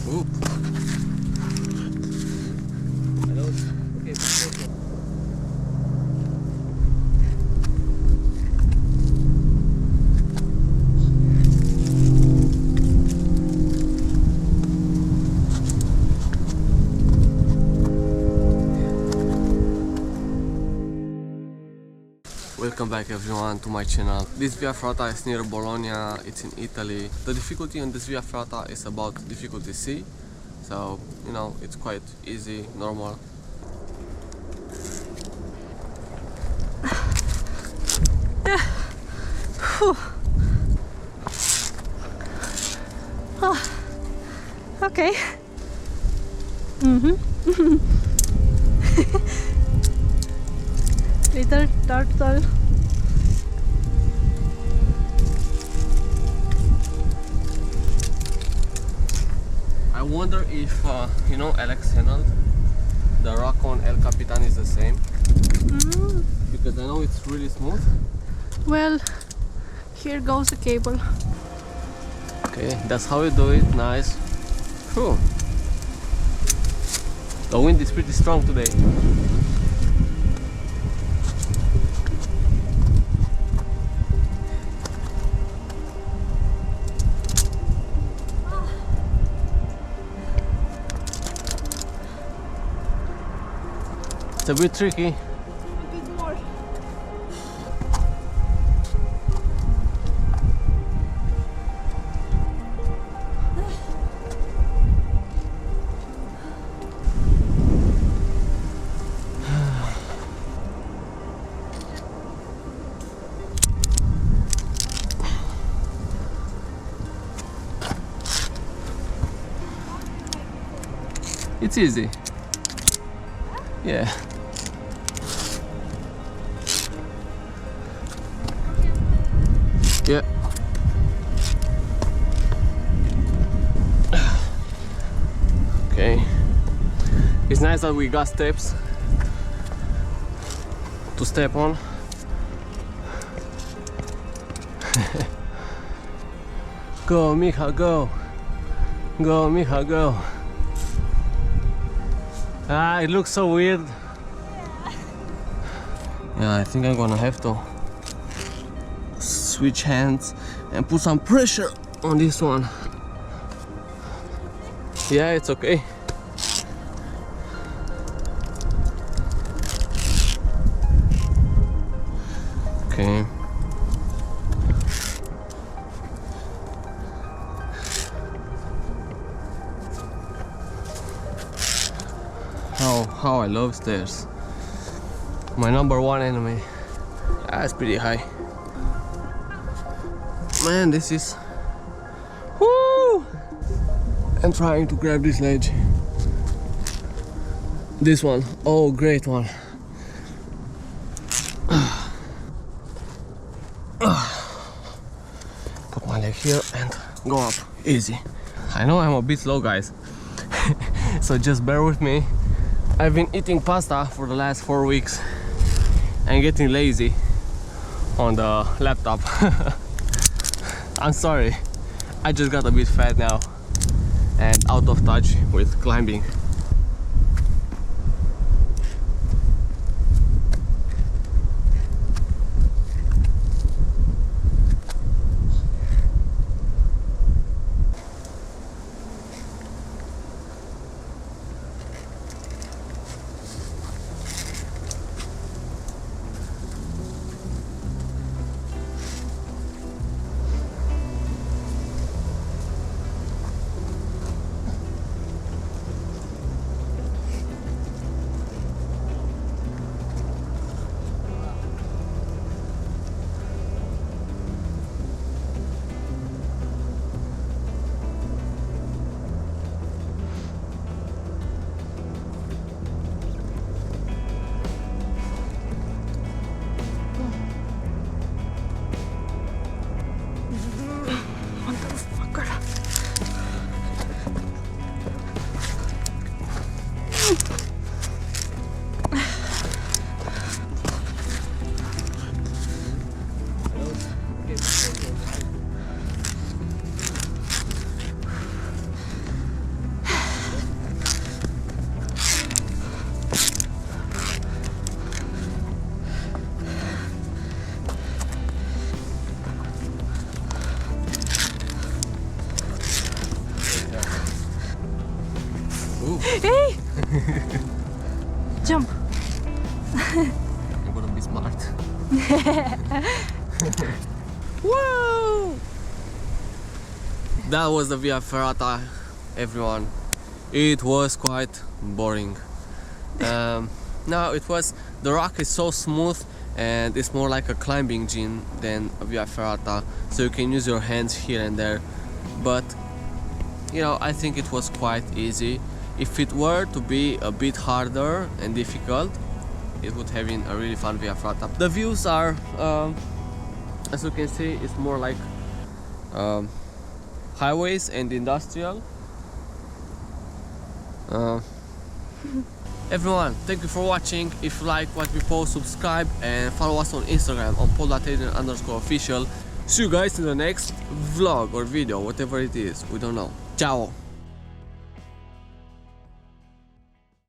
Oop. Hello. Okay, welcome back everyone to my channel. This Via Ferrata is near Bologna, it's in Italy. The difficulty on this Via Ferrata is about difficulty C, so you know it's quite easy, normal. Oh, okay. Little turtle. I wonder if you know Alex Honnold, the rock on El Capitan is the same, because I know it's really smooth. Well, here goes the cable. Okay, that's how you do it. Nice. Cool. The wind is pretty strong today. It's a bit tricky. A bit more. It's easy. Yeah. Yeah. Okay. It's nice that we got steps to step on. Go, Mija, go. Go, Mija, go. Ah, it looks so weird. Yeah, I think I'm gonna have to switch hands and put some pressure on this one. Yeah, it's okay. Okay. How I love stairs. My number one enemy. That's pretty high. Man, this is... Woo! I'm trying to grab this ledge. This one. Oh, great one. Put my leg here and go up. Easy. I know I'm a bit slow, guys. So just bear with me. I've been eating pasta for the last 4 weeks and getting lazy on the laptop. I'm sorry, I just got a bit fat now and out of touch with climbing. Hey! Jump. I'm gonna be smart. Woo! That was the Via Ferrata, everyone. It was quite boring. No, it was. The rock is so smooth and it's more like a climbing gym than a Via Ferrata, so you can use your hands here and there. But you know, I think it was quite easy. If it were to be a bit harder and difficult, it would have been a really fun Via Ferrata. The views are, as you can see, it's more like highways and industrial. Everyone, thank you for watching. If you like what we post, subscribe and follow us on Instagram on @Adrian_official. See you guys in the next vlog or video, whatever it is, we don't know. Ciao!